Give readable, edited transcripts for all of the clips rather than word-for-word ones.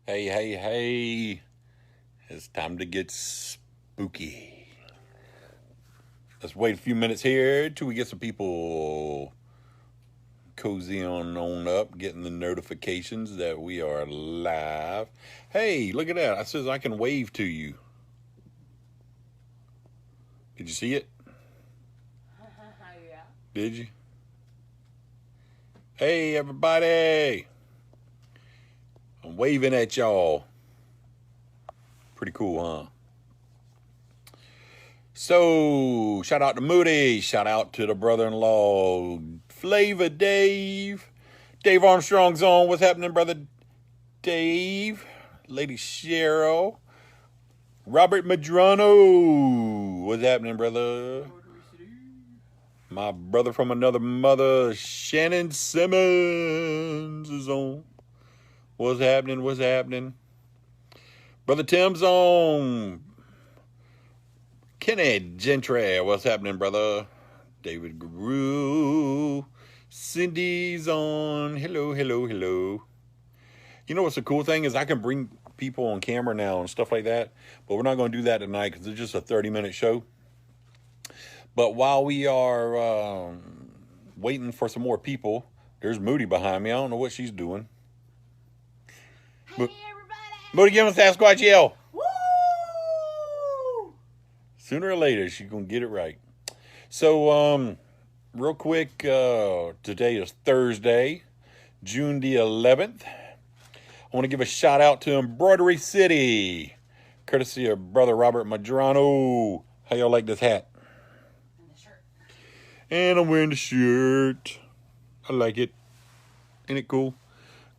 Hey, hey, hey. It's time to get spooky. Let's wait a few minutes here till we get some people cozy on up, getting the notifications that we are live. Hey, look at that. I says I can wave to you. Did you see it? Yeah. Did you? Hey, everybody. I'm waving at y'all. Pretty cool, huh? So, shout out to Moody. Shout out to the brother-in-law, Flavor Dave. Dave Armstrong's on. What's happening, brother Dave? Lady Cheryl. Robert Madrano. What's happening, brother? My brother from another mother, Shannon Simmons, is on. What's happening? What's happening? Brother Tim's on. Kenny Gentry, what's happening, brother? David Guru. Cindy's on. Hello, hello, hello. You know what's the cool thing is I can bring people on camera now and stuff like that, but we're not going to do that tonight because it's just a 30-minute show. But while we are waiting for some more people, there's Moody behind me. I don't know what she's doing. Hey, everybody! Moody, give us Sasquatch yell. Woo! Sooner or later, she's going to get it right. So, real quick, today is Thursday, June the 11th. I want to give a shout out to Embroidery City, courtesy of Brother Robert Madrano. How y'all like this hat? And the shirt. And I'm wearing the shirt. I like it. Ain't it cool?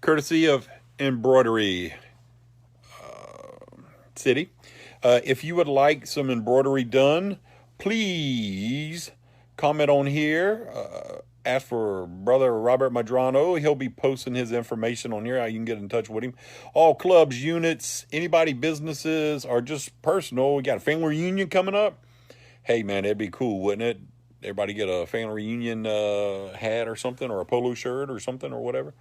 Courtesy of Embroidery City. If you would like some embroidery done, please comment on here. Ask for Brother Robert Madrano. He'll be posting his information on here, how you can get in touch with him. All clubs, units, anybody, businesses, or just personal. We got a family reunion coming up. Hey, man, that'd be cool, wouldn't it? Everybody get a family reunion hat or something, or a polo shirt or something or whatever.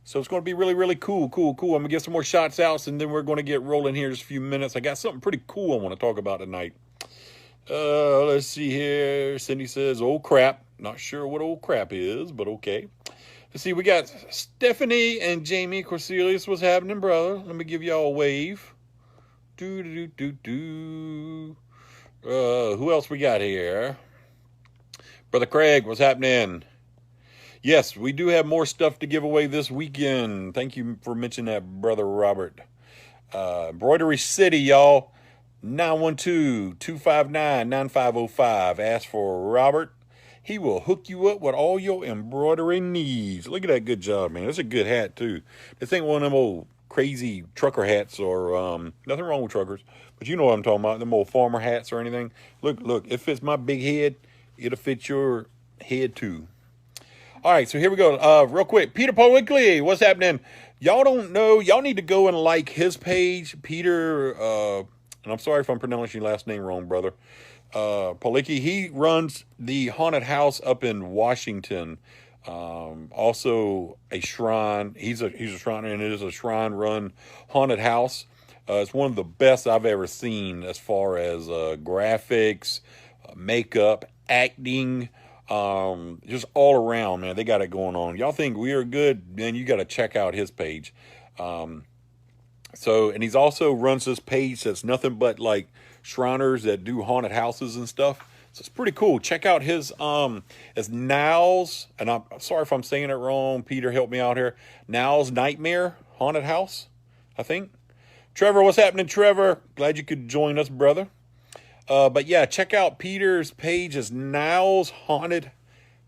So it's going to be really, really cool. I'm going to get some more shots out, and then we're going to get rolling here in just a few minutes. I got something pretty cool I want to talk about tonight. Let's see here. Cindy says, "Oh, crap." Not sure what old crap is, but okay. Let's see. We got Stephanie and Jamie Corselius. What's happening, brother? Let me give y'all a wave. Who else we got here? Brother Craig, what's happening? Yes, we do have more stuff to give away this weekend. Thank you for mentioning that, Brother Robert. Embroidery City, y'all. 912-259-9505. Ask for Robert. He will hook you up with all your embroidery needs. Look at that good job, man. That's a good hat, too. This ain't one of them old crazy trucker hats or nothing wrong with truckers. But you know what I'm talking about, them old farmer hats or anything. Look, it fits my big head. It'll fit your head, too. All right, so here we go. Real quick, Peter Polikley, what's happening? Y'all don't know. Y'all need to go and like his page, Peter, and I'm sorry if I'm pronouncing your last name wrong, brother. Policki, he runs the haunted house up in Washington. Also a shrine. He's a shriner, and it is a shrine-run haunted house. It's one of the best I've ever seen as far as graphics, makeup, acting, just all around, man. They got it going on. Y'all think we are good, man? You got to check out his page. And he's also runs this page that's nothing but like Shriners that do haunted houses and stuff. So it's pretty cool. Check out his it's Now's, and I'm sorry if I'm saying it wrong. Peter, help me out here. Now's Nightmare Haunted House, I think. Trevor, what's happening, Trevor? Glad you could join us, brother. But yeah, check out Peter's page. Is Now's Haunted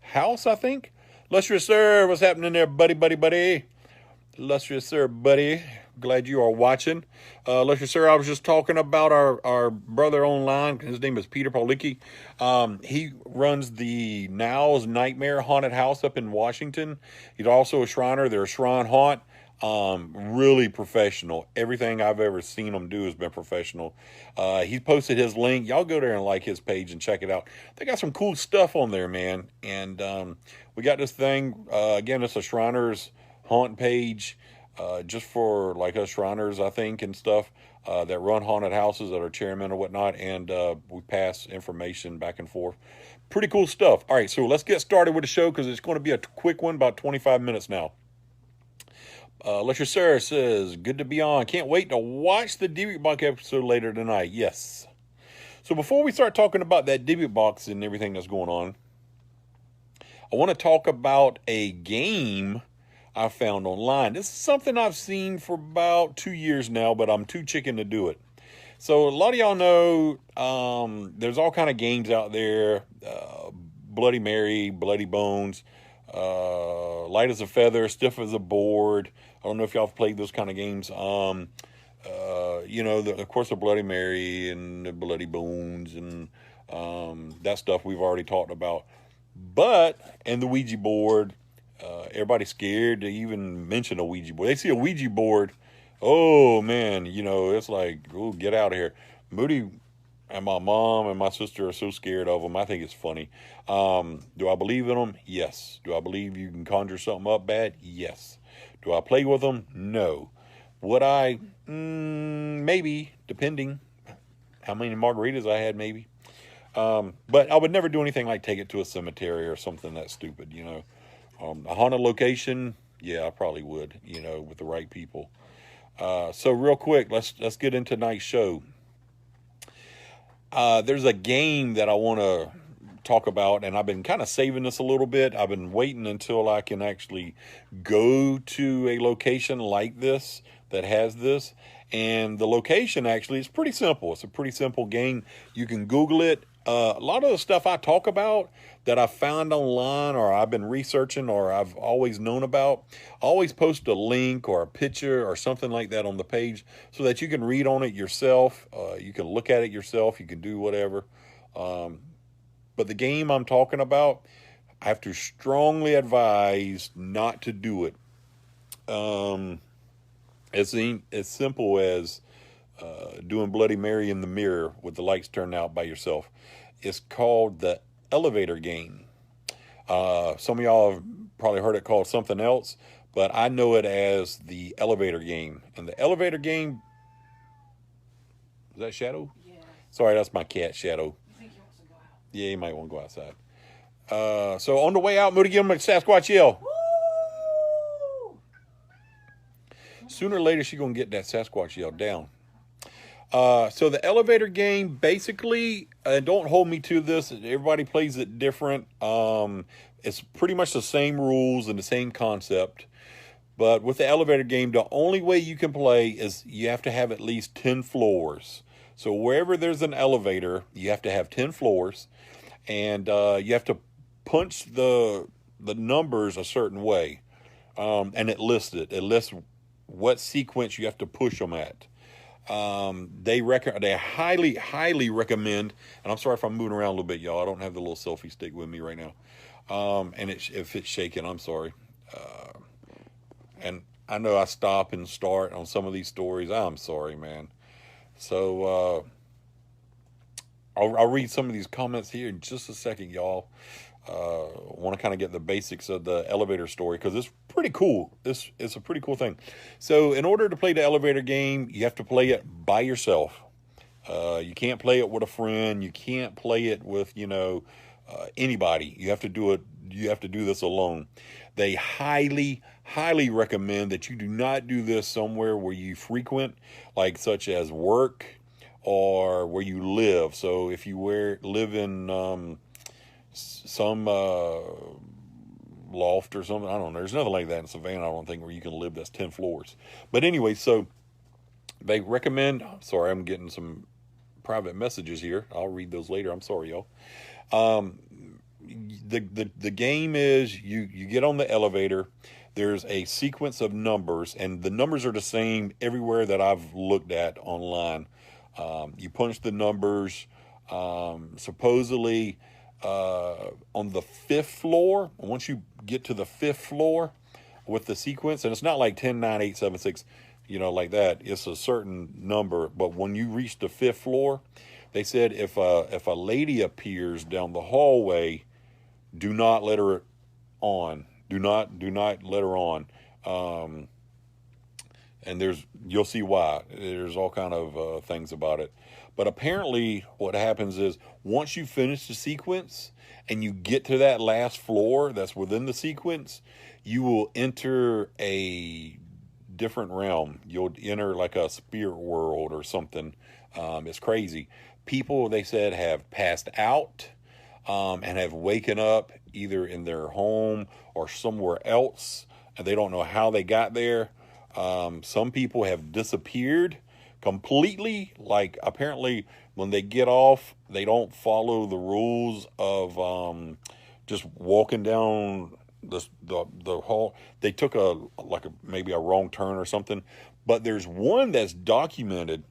House, I think. Illustrious sir, what's happening there, buddy? Illustrious sir, buddy. Glad you are watching. Illustrious sir, I was just talking about our brother online. His name is Peter Policki. He runs the Now's Nightmare Haunted House up in Washington. He's also a Shriner. They're a shrine haunt. Really professional. Everything I've ever seen him do has been professional. He posted his link. Y'all go there and like his page and check it out. They got some cool stuff on there, man. And we got this thing. Again, it's a Shriners Haunt page. just for like us Shriners, I think, and stuff that run haunted houses that are chairmen or whatnot, and we pass information back and forth. Pretty cool stuff. All right, so let's get started with the show because it's going to be a quick one, about 25 minutes now. Lecture Sarah says, good to be on. Can't wait to watch the Debut Box episode later tonight. Yes. So before we start talking about that Debut Box and everything that's going on, I want to talk about a game I found online. This is something I've seen for about 2 years now, but I'm too chicken to do it. So a lot of y'all know there's all kind of games out there. Bloody Mary, Bloody Bones, Light as a Feather, Stiff as a Board. I don't know if y'all have played those kind of games. Of course, the Bloody Mary and the Bloody Bones and that stuff we've already talked about. And the Ouija board, everybody's scared to even mention a Ouija board. They see a Ouija board, oh man, it's like, oh, get out of here. Moody and my mom and my sister are so scared of them. I think it's funny. Do I believe in them? Yes. Do I believe you can conjure something up bad? Yes. Do I play with them? No. Would I? Maybe, depending how many margaritas I had, maybe. But I would never do anything like take it to a cemetery or something that stupid, A haunted location, yeah, I probably would, with the right people. So real quick, let's get into tonight's show. There's a game that I want to talk about, and I've been kind of saving this a little bit. I've been waiting until I can actually go to a location like this that has this. And the location actually is pretty simple. It's a pretty simple game. You can Google it. A lot of the stuff I talk about that I found online or I've been researching or I've always known about, I always post a link or a picture or something like that on the page so that you can read on it yourself. You can look at it yourself. You can do whatever. But the game I'm talking about, I have to strongly advise not to do it. It's as simple as doing Bloody Mary in the mirror with the lights turned out by yourself. It's called the elevator game. Some of y'all have probably heard it called something else, but I know it as the elevator game. And the elevator game, is that Shadow? Yeah. Sorry, that's my cat, Shadow. You think he wants to go out? Yeah, he might want to go outside. So on the way out, Moody, give him a Sasquatch yell. Woo! Sooner or later, she's going to get that Sasquatch yell down. So the elevator game, basically, don't hold me to this. Everybody plays it different. It's pretty much the same rules and the same concept. But with the elevator game, the only way you can play is you have to have at least 10 floors. So wherever there's an elevator, you have to have 10 floors. And you have to punch the numbers a certain way. And it lists it. It lists what sequence you have to push them at. They highly recommend, and I'm sorry if I'm moving around a little bit, y'all. I don't have the little selfie stick with me right now. And if it's shaking, I'm sorry. And I know I stop and start on some of these stories. I'm sorry, man. So, I'll read some of these comments here in just a second, y'all. Want to kind of get the basics of the elevator story because it's pretty cool. It's a pretty cool thing. So in order to play the elevator game, you have to play it by yourself. You can't play it with a friend. You can't play it with, anybody. You have to do it. You have to do this alone. They highly recommend that you do not do this somewhere where you frequent, like such as work or where you live. So if you live in some loft or something, I don't know. There's nothing like that in Savannah, I don't think, where you can live that's 10 floors. But anyway, so they recommend, sorry, I'm getting some private messages here. I'll read those later. I'm sorry, y'all. The game is you get on the elevator. There's a sequence of numbers, and the numbers are the same everywhere that I've looked at online. You punch the numbers. Supposedly, on the 5th floor, once you get to the 5th floor with the sequence, and it's not like 10, 9, 8, 7, 6, like that. It's a certain number, but when you reach the 5th floor, they said if a lady appears down the hallway, do not let her on. Do not let her on. and you'll see why. There's all kind of things about it. But apparently what happens is once you finish the sequence and you get to that last floor that's within the sequence, you will enter a different realm. You'll enter like a spirit world or something. It's crazy. People, they said, have passed out and have waken up either in their home or somewhere else, and they don't know how they got there. Some people have disappeared completely. Like apparently when they get off, they don't follow the rules of just walking down the hall. They took maybe a wrong turn or something. But there's one that's documented,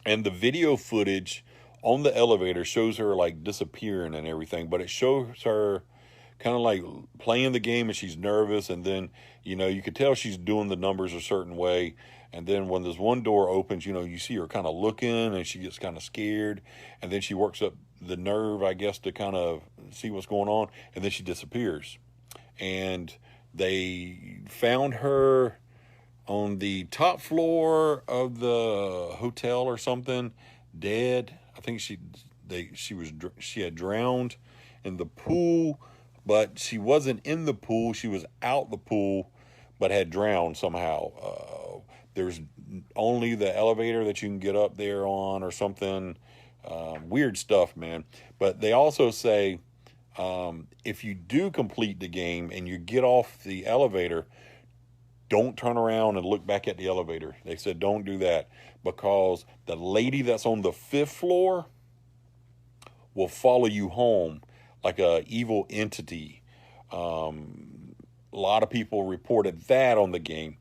and the video footage on the elevator shows her like disappearing and everything, but it shows her kind of like playing the game and she's nervous, and then you could tell she's doing the numbers a certain way, and then when this one door opens, you see her kind of looking and she gets kind of scared, and then she works up the nerve, I guess, to kind of see what's going on, and then she disappears. And they found her on the top floor of the hotel or something, dead. I think she had drowned in the pool, but she wasn't in the pool. She was out the pool, but had drowned somehow. There's only the elevator that you can get up there on or something. Weird stuff, man. But they also say if you do complete the game and you get off the elevator, don't turn around and look back at the elevator. They said don't do that, because the lady that's on the 5th floor will follow you home like a evil entity. A lot of people reported that on the game.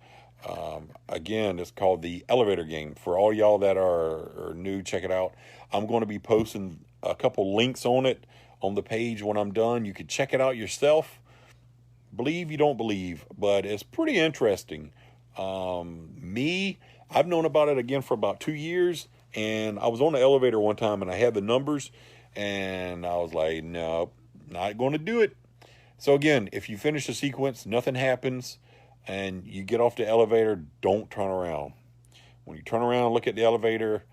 Again, it's called the elevator game. For all y'all that are new, check it out. I'm going to be posting a couple links on it on the page when I'm done. You can check it out yourself. Believe you don't believe, but it's pretty interesting. I've known about it again for about 2 years, and I was on the elevator one time and I had the numbers, and I was like, no, not going to do it. So again, if you finish the sequence, nothing happens, and you get off the elevator, don't turn around. When you turn around and look at the elevator,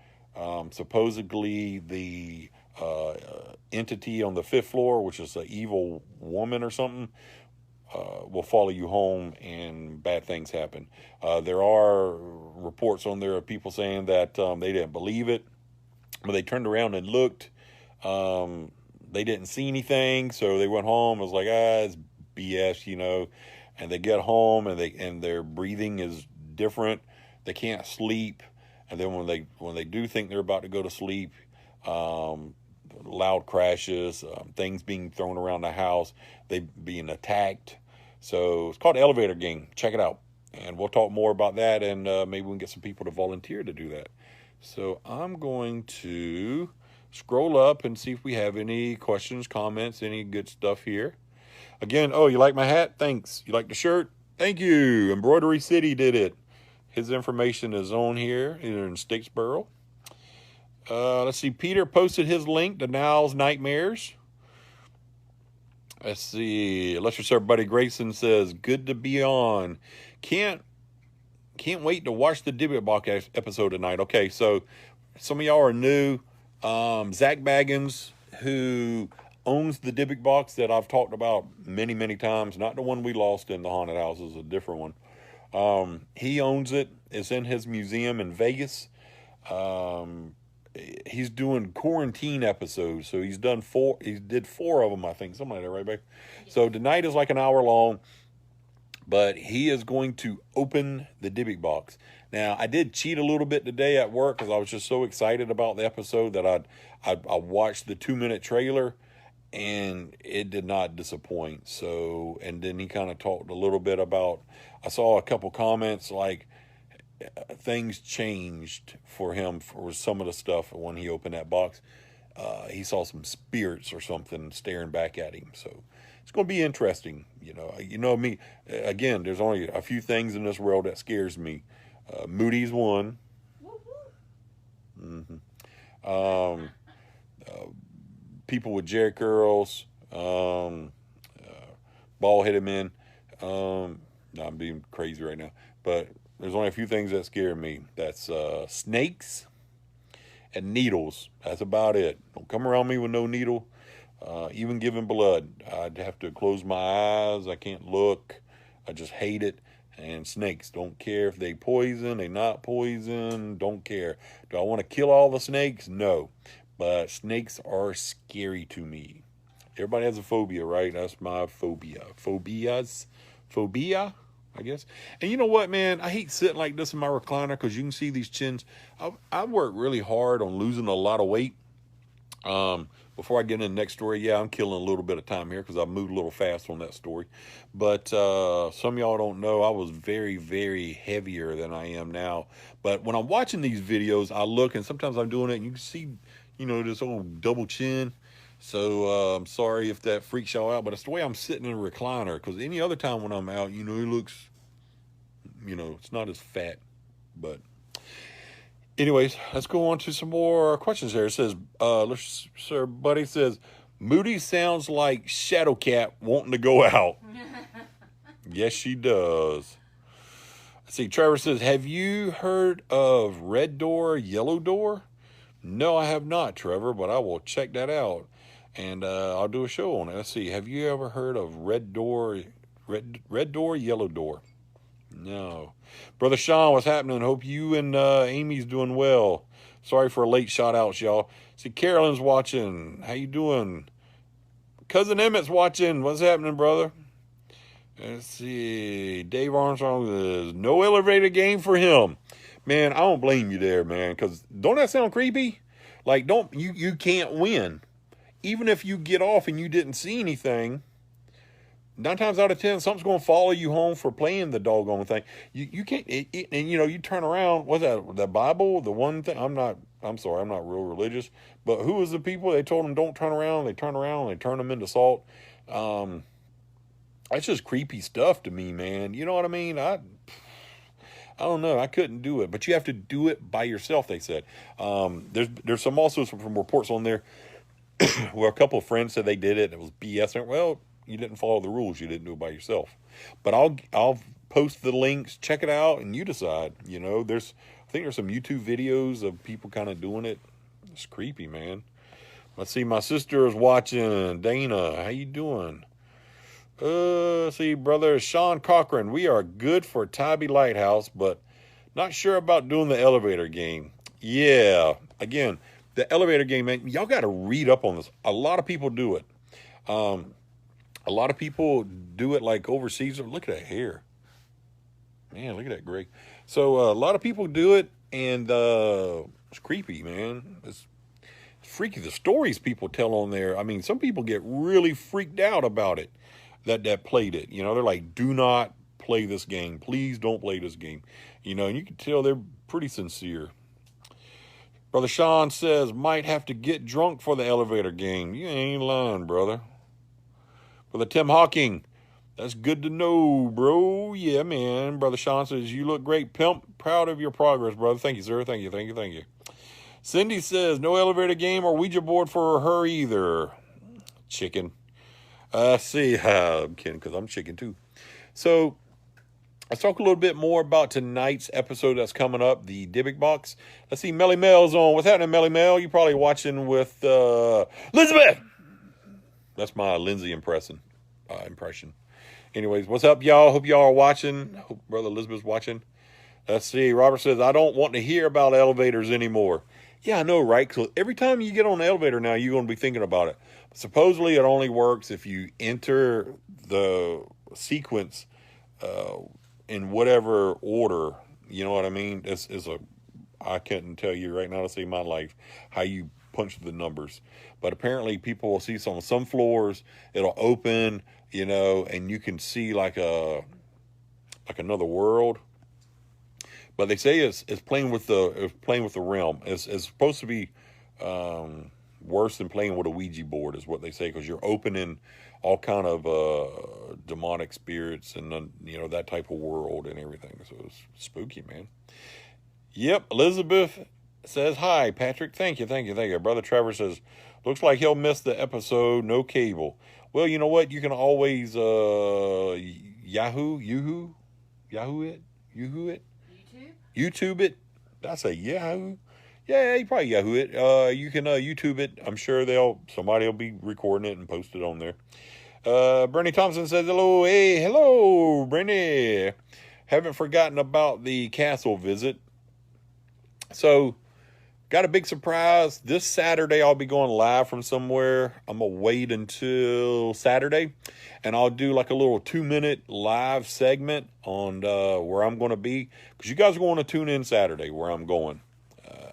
supposedly the entity on the 5th floor, which is an evil woman or something, will follow you home, and bad things happen. There are reports on there of people saying that they didn't believe it, but they turned around and looked. They didn't see anything, so they went home. It was like, it's BS, And they get home, and their breathing is different. They can't sleep, and then when they do think they're about to go to sleep, loud crashes, things being thrown around the house, they being attacked. So it's called the Elevator Game. Check it out, and we'll talk more about that, and maybe we can get some people to volunteer to do that. So I'm going to scroll up and see if we have any questions, comments, any good stuff here. Again, you like my hat? Thanks. You like the shirt? Thank you. Embroidery City did it. His information is on here in Statesboro. Let's see. Peter posted his link to Now's Nightmares. Let's see. Let's Sir Buddy Grayson says, good to be on. Can't wait to watch the Dybbuk Box episode tonight. Okay, so some of y'all are new. Zach Baggins, who owns the Dybbuk Box that I've talked about many, many times, not the one we lost in the haunted house, is a different one. He owns it. It's in his museum in Vegas. He's doing quarantine episodes, so he did 4 of them, I think, something like that, right, babe? So tonight is like an hour long, but he is going to open the Dybbuk Box. Now, I did cheat a little bit today at work because I was just so excited about the episode that I watched the 2-minute trailer, and it did not disappoint. So, and then he kind of talked a little bit about, I saw a couple comments like things changed for him for some of the stuff when he opened that box. He saw some spirits or something staring back at him. So it's going to be interesting. You know me, again, there's only a few things in this world that scares me. Moody's one. Mm-hmm. People with jerry curls, bald-headed men. No, I'm being crazy right now. But There's only a few things that scare me. That's snakes and needles. That's about it. Don't come around me with no needle. Even giving blood, I'd have to close my eyes. I can't look. I just hate it. And snakes, don't care if they poison, they not poison, don't care. Do I want to kill all the snakes? No. But snakes are scary to me. Everybody has a phobia, right? That's my phobia. Phobia, I guess. And you know what, man? I hate sitting like this in my recliner because you can see these chins. I worked really hard on losing a lot of weight. Before I get into the next story, yeah, I'm killing a little bit of time here because I moved a little fast on that story. But some of y'all don't know I was very, very heavier than I am now. But when I'm watching these videos, I look, and sometimes I'm doing it, and you can see, this old double chin. So I'm sorry if that freaks y'all out, but it's the way I'm sitting in a recliner. Because any other time when I'm out, it looks, it's not as fat. But anyways, let's go on to some more questions here. It says, Sir Buddy says, Moody sounds like Shadowcat wanting to go out. Yes, she does. Let's see, Trevor says, have you heard of Red Door, Yellow Door? No, I have not, Trevor, but I will check that out. And I'll do a show on it. Let's see, have you ever heard of Red Door, Yellow Door? No. Brother Sean, what's happening? Hope you and Amy's doing well. Sorry for a late shout out, y'all. See, Carolyn's watching. How you doing? Cousin Emmett's watching. What's happening, brother? Let's see. Dave Armstrong says, no elevator game for him. Man, I don't blame you there, man, because don't that sound creepy? Like, you can't win. Even if you get off and you didn't see anything, 9 times out of 10, something's going to follow you home for playing the doggone thing. You can't, and you turn around. What's that? The Bible, the one thing. I'm sorry, I'm not real religious. But who was the people? They told them don't turn around. They turn around. They turn them into salt. That's just creepy stuff to me, man. You know what I mean? I don't know. I couldn't do it, but you have to do it by yourself. They said. There's also some reports on there where a couple of friends said they did it. And it was BS. Well, you didn't follow the rules. You didn't do it by yourself. But I'll post the links. Check it out, and you decide. I think there's some YouTube videos of people kind of doing it. It's creepy, man. Let's see. My sister is watching. Dana, how you doing? See, brother Sean Cochran. We are good for Tybee Lighthouse, but not sure about doing the elevator game. Yeah, again, the elevator game, man. Y'all got to read up on this. A lot of people do it. A lot of people do it like overseas. Look at that hair. Man, look at that gray. So a lot of people do it, and it's creepy, man. It's freaky. The stories people tell on there. I mean, some people get really freaked out about it that played it. They're like, do not play this game. Please don't play this game. And you can tell they're pretty sincere. Brother Sean says, might have to get drunk for the elevator game. You ain't lying, brother. Brother Tim Hawking, that's good to know, bro. Yeah, man. Brother Sean says, you look great, pimp. Proud of your progress, brother. Thank you, sir. Thank you. Cindy says, no elevator game or Ouija board for her either. Chicken. See, I'm kidding because I'm chicken too. So let's talk a little bit more about tonight's episode that's coming up, the Dybbuk box. Let's see, Melly Mel's on. What's happening, Melly Mel? You're probably watching with Elizabeth. That's my Lindsay impression. Anyways, what's up, y'all? Hope y'all are watching. Hope Brother Elizabeth's watching. Let's see. Robert says, I don't want to hear about elevators anymore. Yeah, I know, right? So every time you get on the elevator now, you're going to be thinking about it. Supposedly, it only works if you enter the sequence in whatever order. You know what I mean? I couldn't tell you right now to save my life how you punch the numbers. But apparently, people will see on some floors, it'll open, and you can see like another world. But they say it's playing with the realm. It's supposed to be worse than playing with a Ouija board, is what they say, because you're opening all kind of demonic spirits and that type of world and everything. So it's spooky, man. Yep, Elizabeth says hi, Patrick. Thank you. Brother Trevor says, looks like he'll miss the episode. No cable. Well, you know what? You can always Yahoo it. YouTube it. Did I say Yahoo? Yeah, you probably Yahoo it. You can YouTube it. I'm sure somebody will be recording it and post it on there. Bernie Thompson says hello. Hey, hello, Bernie. Haven't forgotten about the castle visit. So, got a big surprise. This Saturday, I'll be going live from somewhere. I'm going to wait until Saturday, and I'll do like a little 2-minute live segment on where I'm going to be, because you guys are going to tune in Saturday where I'm going.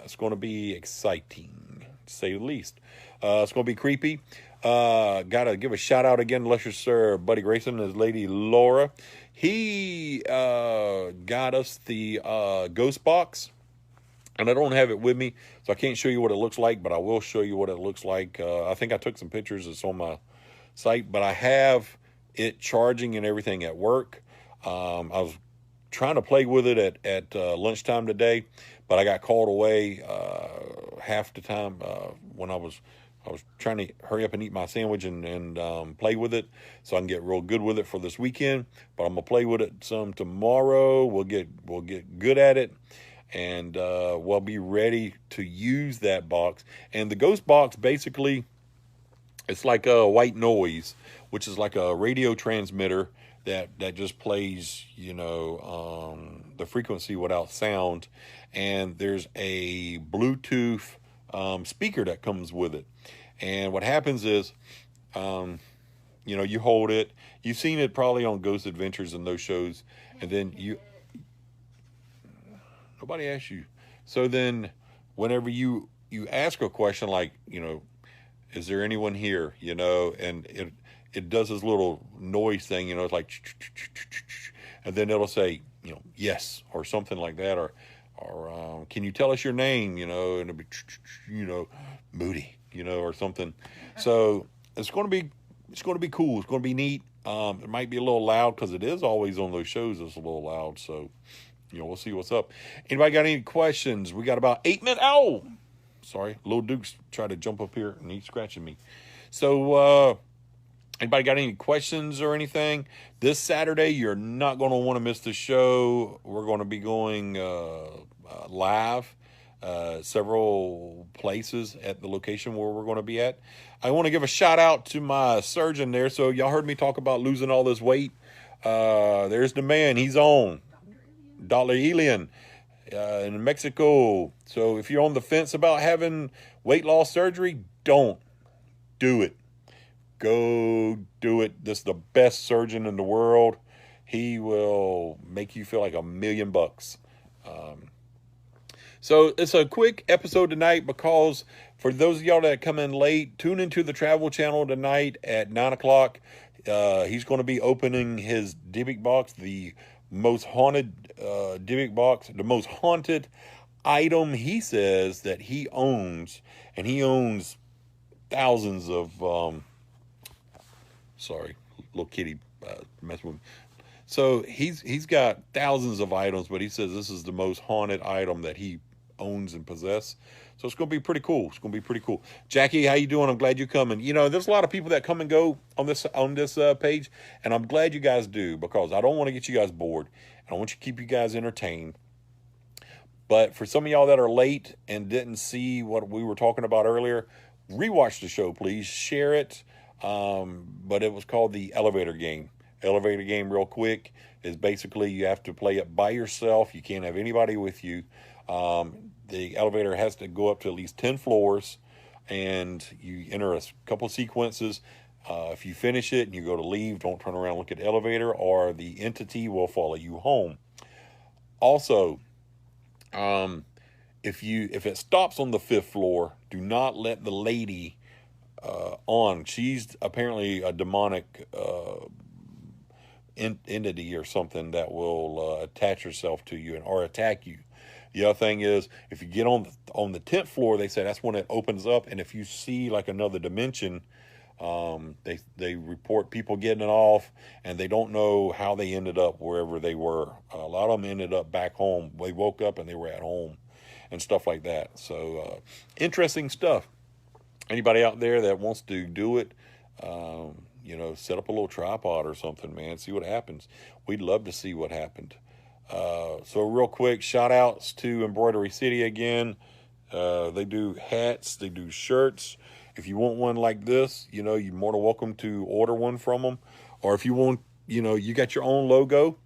It's going to be exciting, to say the least. It's going to be creepy. Got to give a shout out again to Luscious Sir Buddy Grayson and his lady Laura. He got us the ghost box. And I don't have it with me, so I can't show you what it looks like, but I will show you what it looks like. I think I took some pictures. It's on my site, but I have it charging and everything at work. I was trying to play with it at lunchtime today, but I got called away half the time when I was trying to hurry up and eat my sandwich and play with it so I can get real good with it for this weekend. But I'm gonna play with it some tomorrow. We'll get good at it. And we'll be ready to use that box. And the ghost box, basically, it's like a white noise, which is like a radio transmitter that just plays, the frequency without sound. And there's a Bluetooth speaker that comes with it. And what happens is, you hold it. You've seen it probably on Ghost Adventures and those shows. And then nobody asks you. So then whenever you ask a question like, is there anyone here? And it does this little noise thing, it's like, and then it'll say, yes, or something like that, or can you tell us your name? And it'll be, Moody, or something. So it's going to be cool. It's going to be neat. It might be a little loud because it is always on those shows. It's a little loud. So, we'll see what's up. Anybody got any questions? We got about 8 minutes. Ow! Sorry, Little Duke's trying to jump up here and he's scratching me. So, anybody got any questions or anything? This Saturday, you're not going to want to miss the show. We're going to be going live several places at the location where we're going to be at. I want to give a shout out to my surgeon there. So, y'all heard me talk about losing all this weight. There's the man. He's on. Dr. Elian in Mexico. So if you're on the fence about having weight loss surgery, don't do it. Go do it. This is the best surgeon in the world. He will make you feel like $1 million. So it's a quick episode tonight because for those of y'all that come in late, tune into the Travel Channel tonight at 9 o'clock. He's going to be opening his Dybbuk box, the most haunted Dybbuk box, the most haunted item he says that he owns, and he owns thousands of sorry, little kitty messing with me. So he's got thousands of items, but he says this is the most haunted item that he owns and possesses. So it's going to be pretty cool. It's going to be pretty cool. Jackie, how you doing? I'm glad you're coming. There's a lot of people that come and go on this page, and I'm glad you guys do because I don't want to get you guys bored. I want you to keep you guys entertained. But for some of y'all that are late and didn't see what we were talking about earlier, rewatch the show, please. Share it. But it was called the elevator game. Elevator game, real quick, is basically you have to play it by yourself. You can't have anybody with you. The elevator has to go up to at least 10 floors, and you enter a couple sequences. If you finish it and you go to leave, don't turn around and look at the elevator, or the entity will follow you home. Also, if it stops on the 5th floor, do not let the lady on. She's apparently a demonic entity or something that will attach herself to you or attack you. The other thing is, if you get on the 10th floor, they say that's when it opens up, and if you see like another dimension, they report people getting it off, and they don't know how they ended up wherever they were. A lot of them ended up back home. They woke up and they were at home, and stuff like that. So interesting stuff. Anybody out there that wants to do it, set up a little tripod or something, man. See what happens. We'd love to see what happened. So real quick, shout outs to Embroidery City again. They do hats, they do shirts. If you want one like this, you know, you're more than welcome to order one from them. Or if you want, you know, you got your own logo.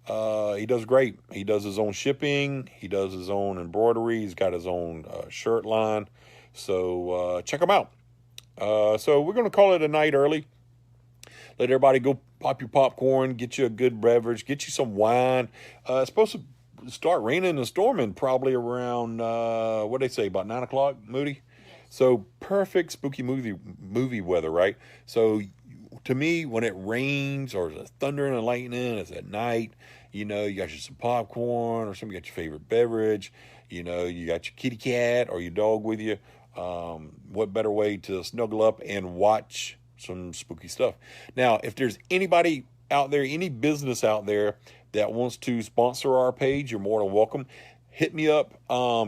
He does great. He does his own shipping. He does his own embroidery. He's got his own shirt line. So check him out. So we're going to call it a night early. Let everybody go pop your popcorn, get you a good beverage, get you some wine. It's supposed to start raining and storming probably around, what they say, about 9 o'clock, Moody? So perfect spooky movie weather, right? So to me, when it rains or it's thunder and lightning, it's at night, you know, you got some popcorn or something, you got your favorite beverage, you know, you got your kitty cat or your dog with you. What better way to snuggle up and watch some spooky stuff? Now, if there's anybody out there, any business out there that wants to sponsor our page, you're more than welcome. Hit me up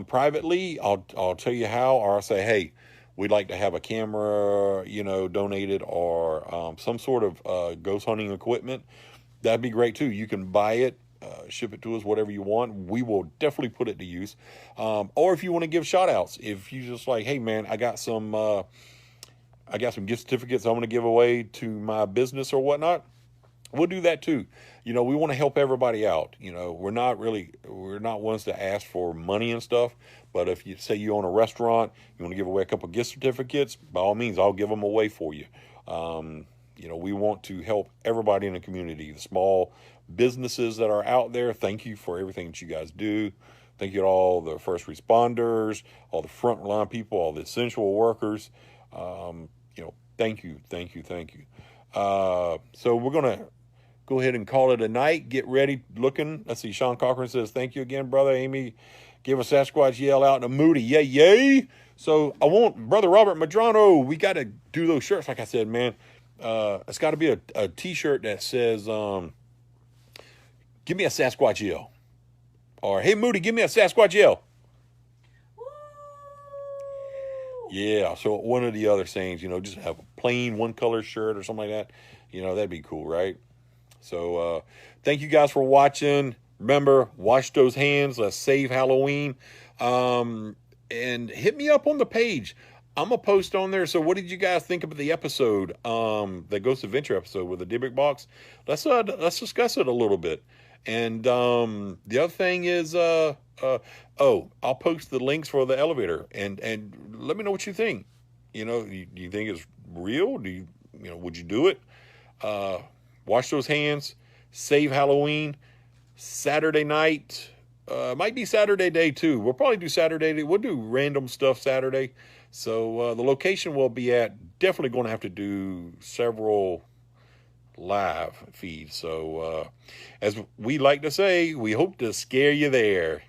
privately. I'll tell you how, or I'll say, hey, we'd like to have a camera, you know, donated, or some sort of ghost hunting equipment. That'd be great too. You can buy it, ship it to us, whatever you want. We will definitely put it to use. Or if you want to give shout outs, if you just like, hey man, I got some gift certificates I'm going to give away to my business or whatnot, we'll do that too. You know, we want to help everybody out. You know, we're not ones to ask for money and stuff. But if you say you own a restaurant, you want to give away a couple of gift certificates, by all means, I'll give them away for you. You know, we want to help everybody in the community, the small businesses that are out there. Thank you for everything that you guys do. Thank you to all the first responders, all the frontline people, all the essential workers. You know, thank you. So we're going to go ahead and call it a night. Get ready, looking. Let's see, Sean Cochran says, thank you again, brother. Amy, give a Sasquatch yell out in a Moody. Yay, yay. So I want Brother Robert Madrano. We got to do those shirts. Like I said, man, it's got to be a t-shirt that says, give me a Sasquatch yell. Or, hey, Moody, give me a Sasquatch yell. Yeah, so one of the other sayings, you know, just have a plain one color shirt or something like that. You know, that'd be cool, right? So thank you guys for watching. Remember, wash those hands. Let's save Halloween. And hit me up on the page. I'm going to post on there. So what did you guys think of the episode, the Ghost Adventure episode with the Dybbuk box? Let's discuss it a little bit. And the other thing is, I'll post the links for the elevator and let me know what you think. You know, do you think it's real? Would you do it? Wash those hands, save Halloween, Saturday night, might be Saturday day too. We'll probably do Saturday day. We'll do random stuff Saturday. So, the location we'll be at, definitely going to have to do several live feeds. So, as we like to say, we hope to scare you there.